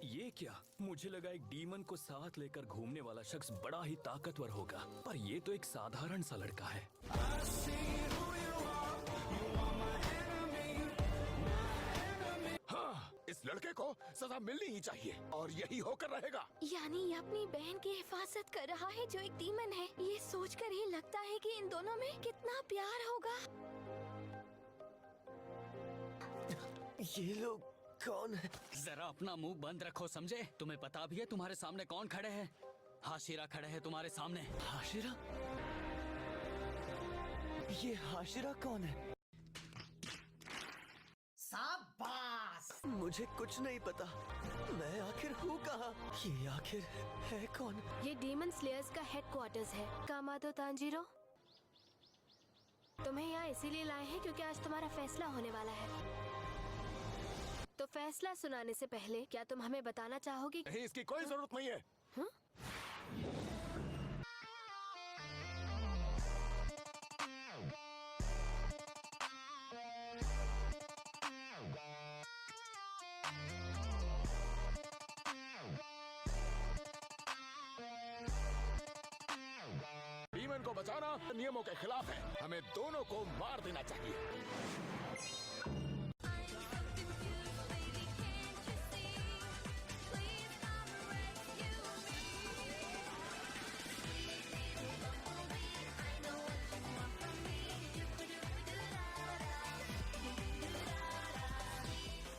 ये क्या? मुझे लगा एक डीमन को साथ लेकर घूमने वाला शख्स बड़ा ही ताकतवर होगा, पर ये तो एक साधारण सा लड़का है। हाँ, इस लड़के को सजा मिलनी ही चाहिए और यही होकर रहेगा। यानी ये अपनी बहन की हिफाजत कर रहा है जो एक डीमन है। ये सोचकर ही लगता है कि इन दोनों में कितना प्यार होगा। ये लोग कौन है? जरा अपना मुंह बंद रखो, समझे? तुम्हें पता भी है तुम्हारे सामने कौन खड़े हैं? हाशिरा खड़े हैं तुम्हारे सामने। हाशिरा? ये हाशिरा कौन है? शाबाश! मुझे कुछ नहीं पता। मैं आखिर हूँ कहाँ? ये आखिर है कौन? ये डीमन स्लेयर्स का हेडक्वार्टर्स है। कामादो तांजीरो, तुम्हें यहाँ इसीलिए लाए हैं क्योंकि आज तुम्हारा फैसला होने वाला है। तो फैसला सुनाने से पहले क्या तुम हमें बताना चाहोगे? नहीं, इसकी कोई जरूरत नहीं है। डीमन को बचाना नियमों के खिलाफ है। हमें दोनों को मार देना चाहिए।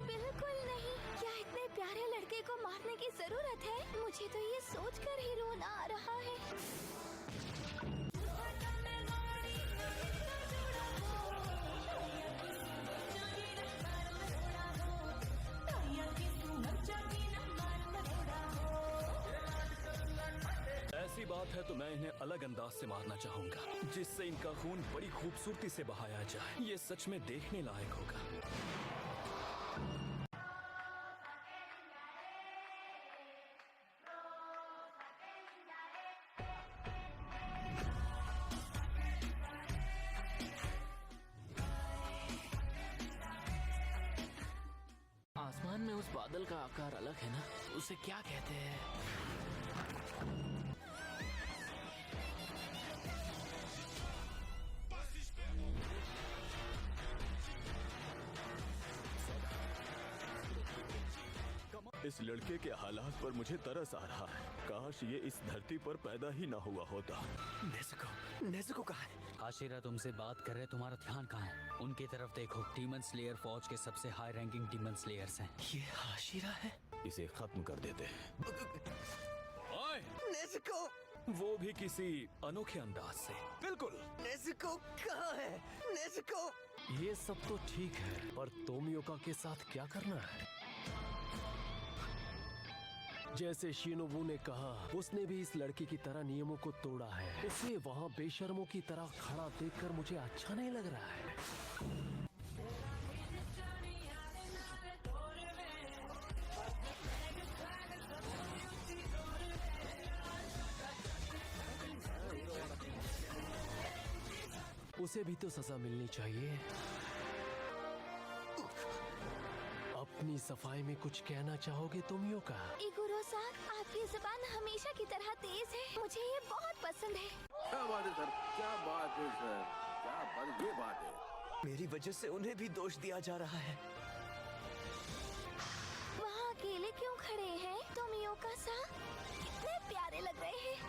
बिल्कुल नहीं। क्या इतने प्यारे लड़के को मारने की जरूरत है? मुझे तो ये सोचकर ही रोना आ रहा है। ऐसी बात है तो मैं इन्हें अलग अंदाज से मारना चाहूंगा, जिससे इनका खून बड़ी खूबसूरती से बहाया जाए। ये सच में देखने लायक होगा। आसमान में उस बादल का आकार अलग है ना, उसे क्या कहते हैं? इस लड़के के हालात पर मुझे तरस आ रहा है। काश ये इस धरती पर पैदा ही ना हुआ होता। नेज़ुको कहाँ है? हाशिरा तुमसे बात कर रहे, तुम्हारा ध्यान कहाँ है? उनकी तरफ देखो। डीमन स्लेयर फौज के सबसे हाई रैंकिंग डीमन स्लेयर्स हैं। ये हाशिरा है? इसे खत्म कर देते हैं। ओए! नेज़ुको! वो भी किसी अनोखे अंदाज से। बिल्कुल। नेज़ुको कहाँ है? नेज़ुको! ये सब तो ठीक है, पर तोमियोका के साथ क्या करना है? जैसे शिनोबू ने कहा, उसने भी इस लड़की की तरह नियमों को तोड़ा है। उसे वहाँ बेशर्मों की तरह खड़ा देखकर मुझे अच्छा नहीं लग रहा है। उसे भी तो सजा मिलनी चाहिए। अपनी सफाई में कुछ कहना चाहोगे तोमियोका? इगुरो-सान, आपकी जुबान हमेशा की तरह तेज है। मुझे ये बहुत पसंद है। क्या बात है सर? क्या बात है सर? क्या बात, ये बात है? मेरी वजह से उन्हें भी दोष दिया जा रहा है। वहाँ अकेले क्यों खड़े हैं? तोमियोका-सान, कितने प्यारे लग रहे हैं।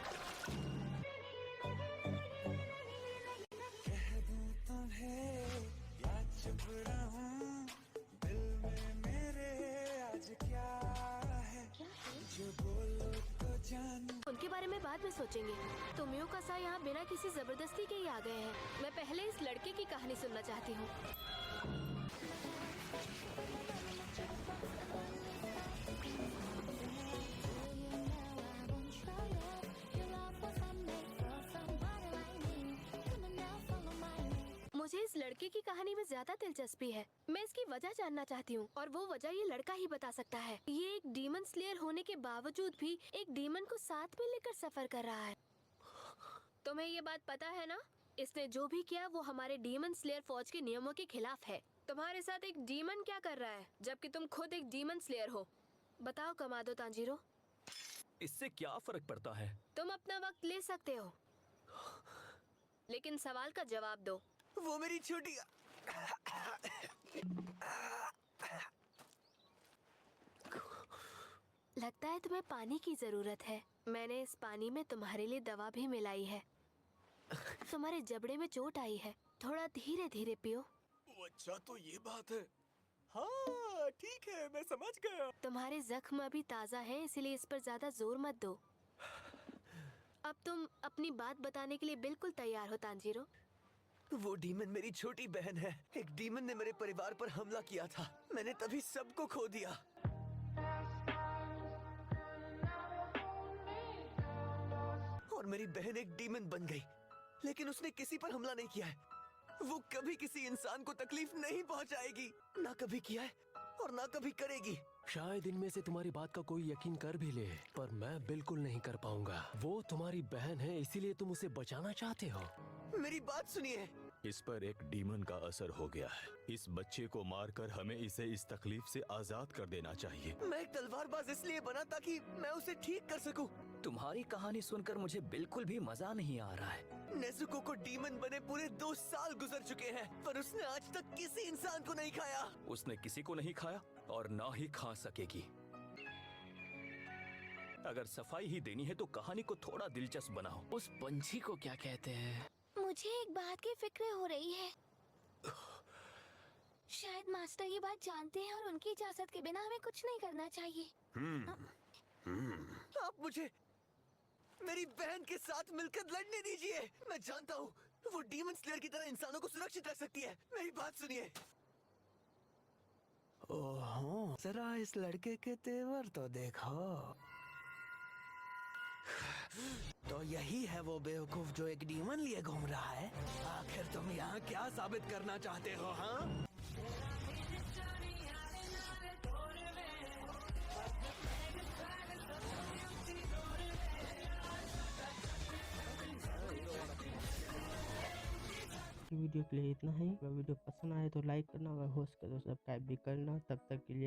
उनके बारे में बाद में सोचेंगे। तोमियोका-सान यहाँ बिना किसी जबरदस्ती के ही आ गए हैं। मैं पहले इस लड़के की कहानी सुनना चाहती हूँ। मुझे इस लड़के की कहानी में ज्यादा दिलचस्पी है। मैं इसकी वजह जानना चाहती हूँ और वो वजह ये लड़का ही बता सकता है। ये एक डीमन स्लेयर होने के बावजूद भी एक डीमन को साथ में लेकर सफर कर रहा है। तुम्हें ये बात पता है ना? इसने जो भी किया वो हमारे डीमन स्लेयर फौज के नियमों के खिलाफ है। तुम्हारे साथ एक डीमन क्या कर रहा है जबकि तुम खुद एक डीमन स्लेयर हो? बताओ कमादो तांजीरो, इससे क्या फर्क पड़ता है? तुम अपना वक्त ले सकते हो, लेकिन सवाल का जवाब दो। वो मेरी छोटी लगता है तुम्हें पानी की जरूरत है। मैंने इस पानी में तुम्हारे लिए दवा भी मिलाई है। तुम्हारे जबड़े में चोट आई है, थोड़ा धीरे धीरे पियो। अच्छा तो ये बात है। हाँ ठीक है, मैं समझ गया। तुम्हारे जख्म अभी ताजा हैं, इसलिए इस पर ज्यादा जोर मत दो। अब तुम अपनी बात बताने के लिए बिल्कुल तैयार हो तांजीरो? वो डीमन मेरी छोटी बहन है। एक डीमन ने मेरे परिवार पर हमला किया था, मैंने तभी सबको खो दिया। और मेरी बहन एक डीमन बन गई, लेकिन उसने किसी पर हमला नहीं किया है। वो कभी किसी इंसान को तकलीफ नहीं पहुंचाएगी, ना कभी किया है और ना कभी करेगी। शायद इनमें से तुम्हारी बात का कोई यकीन कर भी ले, पर मैं बिल्कुल नहीं कर पाऊंगा। वो तुम्हारी बहन है, इसीलिए तुम उसे बचाना चाहते हो। मेरी बात सुनिए। इस पर एक डीमन का असर हो गया है। इस बच्चे को मारकर हमें इसे इस तकलीफ से आजाद कर देना चाहिए। मैं एक तलवारबाज इसलिए बना ताकि मैं उसे ठीक कर सकूं। तुम्हारी कहानी सुनकर मुझे बिल्कुल भी मजा नहीं आ रहा है। नेजुको को डीमन बने पूरे 2 साल गुजर चुके हैं, पर उसने आज तक किसी इंसान को नहीं खाया। उसने किसी को नहीं खाया और ना ही खा सकेगी। अगर सफाई ही देनी है तो कहानी को थोड़ा दिलचस्प बनाओ। उस पंछी को क्या कहते हैं? मुझे एक बात की फिक्र हो रही है। शायद मास्टर ये बात जानते हैं और उनकी इजाजत के बिना हमें कुछ नहीं करना चाहिए। आप मुझे मेरी बहन के साथ मिलकर लड़ने दीजिए। मैं जानता हूँ वो डीमन स्लेयर की तरह इंसानों को सुरक्षित रख सकती है। मेरी बात सुनिए। ओहो, जरा इस लड़के के तेवर तो देखो। तो यही है वो बेवकूफ जो एक डीमन लिए घूम रहा है। आखिर तुम यहाँ क्या साबित करना चाहते हो? हाँ, वीडियो के लिए इतना ही। अगर वीडियो पसंद आए तो लाइक करना, अगर होस्ट कर तो सब्सक्राइब भी करना। तब तक के लिए